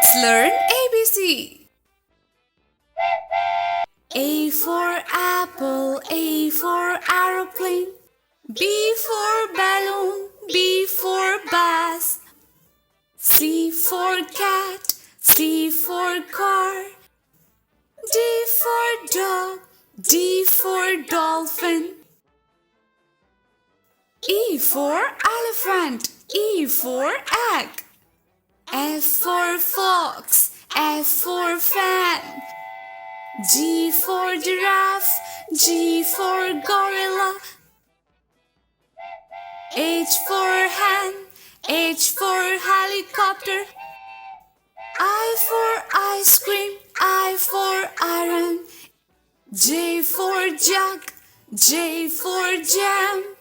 Let's learn ABC. A for apple, A for aeroplane. B for balloon, B for bass. C for cat, C for car. D for dog, D for dolphin. E for elephant, E for egg. F for fox, F for fan. G for giraffe, G for gorilla. H for hen, H for helicopter. I for ice cream, I for iron. J for jug, J for jam.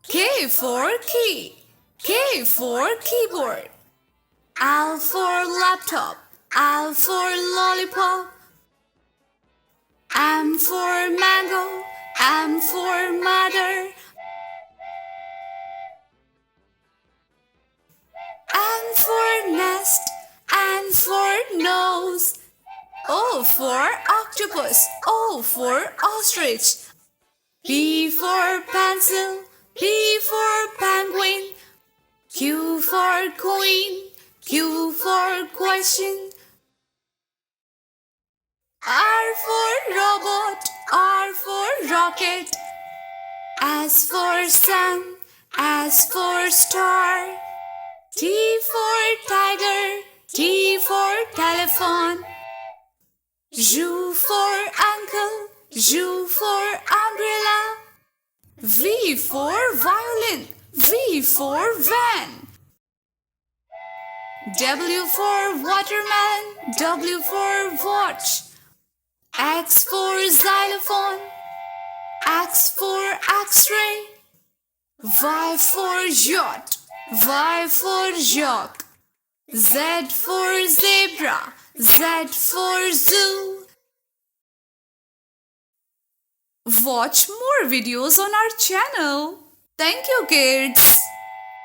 K for key, K for keyboard. L for laptop, L for lollipop. M for mango, M for mother. N for nest, N for nose. O for octopus, O for ostrich. P for pencil, P for penguin. Q for queen, Q for question. R for robot, R for rocket. S for sun, S for star. T for tiger, T for telephone. U for uncle, U for umbrella. V for violin, V for van. W for watermelon, W for watch. X for xylophone, X for x-ray. Y for yacht, Y for yak. Z for zebra, Z for zoo. Watch more videos on our channel. Thank you, kids.